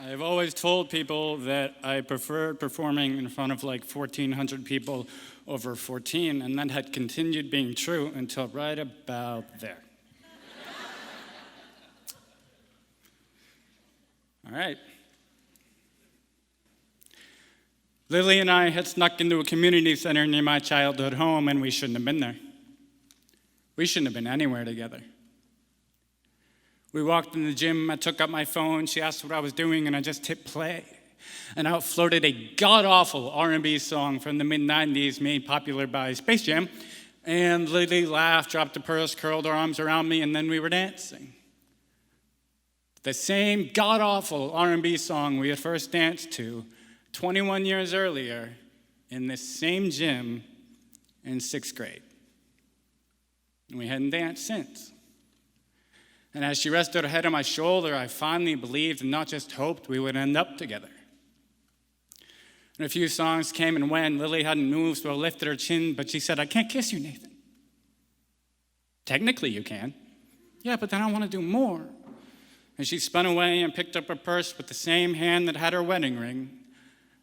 I've always told people that I preferred performing in front of like 1,400 people over 14, and that had continued being true until right about there. All right. Lily and I had snuck into a community center near my childhood home, and we shouldn't have been there. We shouldn't have been anywhere together. We walked in the gym, I took out my phone, she asked what I was doing, and I just hit play. And out floated a god-awful R&B song from the mid-90s made popular by Space Jam. And Lily laughed, dropped a purse, curled her arms around me, and then we were dancing. The same god-awful R&B song we had first danced to 21 years earlier in this same gym in 6th grade. And we hadn't danced since. And as she rested her head on my shoulder, I finally believed and not just hoped we would end up together. And a few songs came and went. Lily hadn't moved, so I lifted her chin, but she said, "I can't kiss you, Nathan." "Technically you can." "Yeah, but then I want to do more." And she spun away and picked up her purse with the same hand that had her wedding ring,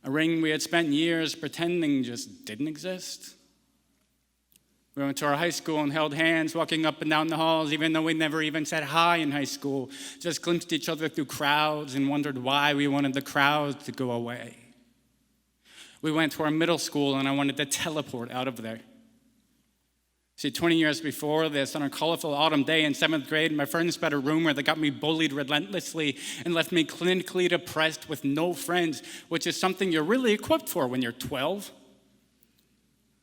a ring we had spent years pretending just didn't exist. We went to our high school and held hands, walking up and down the halls, even though we never even said hi in high school, just glimpsed each other through crowds and wondered why we wanted the crowds to go away. We went to our middle school, and I wanted to teleport out of there. See, 20 years before this, on a colorful autumn day in 7th grade, my friend spread a rumor that got me bullied relentlessly and left me clinically depressed with no friends, which is something you're really equipped for when you're 12.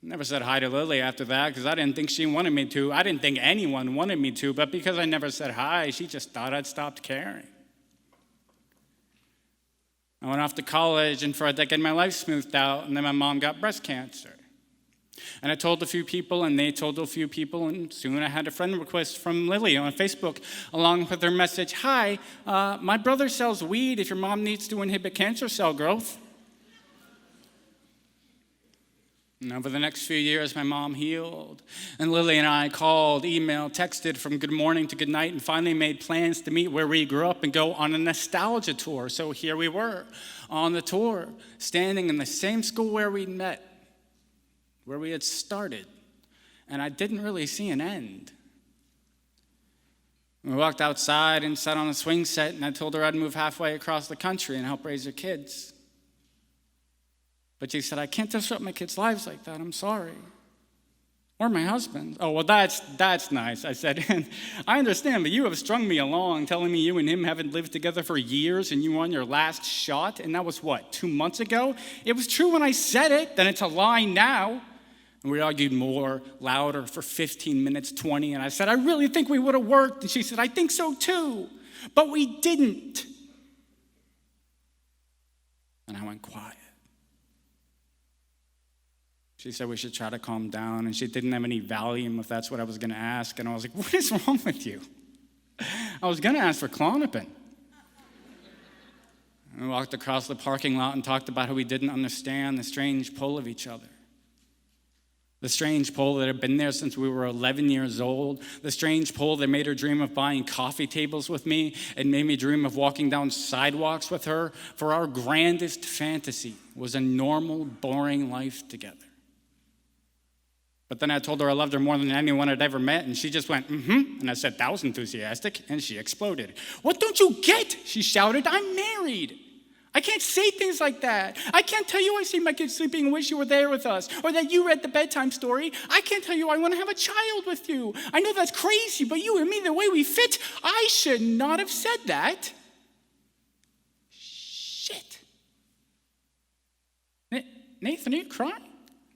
Never said hi to Lily after that because I didn't think she wanted me to. I didn't think anyone wanted me to, but because I never said hi, she just thought I'd stopped caring. I went off to college, and for a decade my life smoothed out, and then my mom got breast cancer. And I told a few people, and they told a few people, and soon I had a friend request from Lily on Facebook, along with her message, "Hi, my brother sells weed if your mom needs to inhibit cancer cell growth." And over the next few years, my mom healed. And Lily and I called, emailed, texted from good morning to good night, and finally made plans to meet where we grew up and go on a nostalgia tour. So here we were on the tour, standing in the same school where we'd met, where we had started. And I didn't really see an end. We walked outside and sat on a swing set, and I told her I'd move halfway across the country and help raise her kids. But she said, "I can't disrupt my kids' lives like that. I'm sorry." "Or my husband." "Oh, well, that's nice," I said. "And I understand, but you have strung me along, telling me you and him haven't lived together for years and you were on your last shot, and that was what, 2 months ago? It was true when I said it, then it's a lie now." And we argued more, louder, for 15 minutes, 20, and I said, "I really think we would have worked." And she said, "I think so too, but we didn't." And I went quiet. She said we should try to calm down, and she didn't have any Valium if that's what I was going to ask. And I was like, "What is wrong with you?" I was going to ask for Klonopin. We walked across the parking lot and talked about how we didn't understand the strange pull of each other. The strange pull that had been there since we were 11 years old. The strange pull that made her dream of buying coffee tables with me and made me dream of walking down sidewalks with her. For our grandest fantasy was a normal, boring life together. But then I told her I loved her more than anyone I'd ever met, and she just went, "Mm-hmm." And I said, "That was enthusiastic," and she exploded. "What don't you get?" she shouted. "I'm married. I can't say things like that. I can't tell you I see my kids sleeping and wish you were there with us, or that you read the bedtime story. I can't tell you I want to have a child with you. I know that's crazy, but you and me, the way we fit, I should not have said that." Shit. Nathan, are you crying?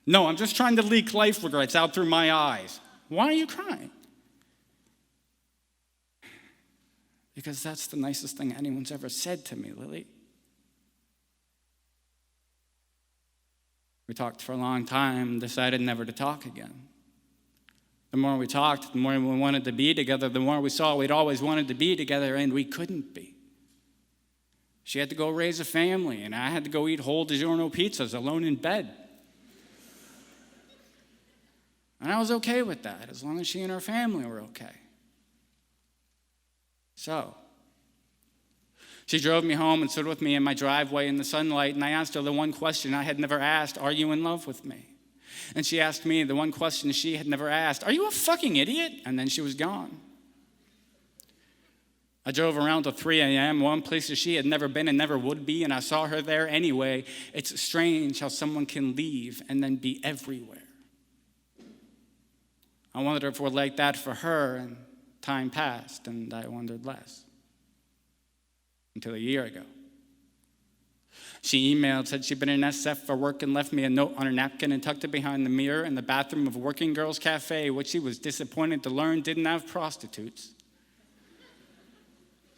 "No, I'm just trying to leak life regrets out through my eyes." "Why are you crying?" "Because that's the nicest thing anyone's ever said to me, Lily." We talked for a long time and decided never to talk again. The more we talked, the more we wanted to be together, the more we saw we'd always wanted to be together, and we couldn't be. She had to go raise a family, and I had to go eat whole DiGiorno pizzas alone in bed. And I was okay with that, as long as she and her family were okay. So, She drove me home and stood with me in my driveway in the sunlight, and I asked her the one question I had never asked, are you in love with me? And she asked me the one question she had never asked, are you a fucking idiot? And then she was gone. I drove around till 3 a.m., one place that she had never been and never would be, and I saw her there anyway. It's strange how someone can leave and then be everywhere. I wondered if it were like that for her, and time passed, and I wondered less. Until a year ago. She emailed, said she'd been in SF for work, and left me a note on her napkin and tucked it behind the mirror in the bathroom of a working girls' cafe, which she was disappointed to learn didn't have prostitutes.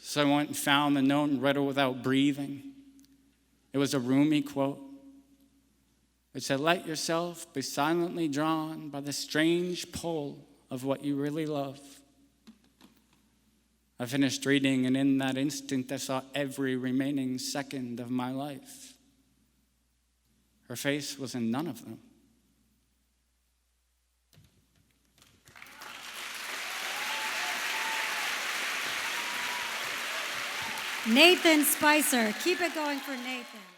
So I went and found the note and read it without breathing. It was a Rumi quote. It said, let yourself be silently drawn by the strange pull of what you really love. I finished reading, and in that instant, I saw every remaining second of my life. Her face was in none of them. Nathan Spicer. Keep it going for Nathan.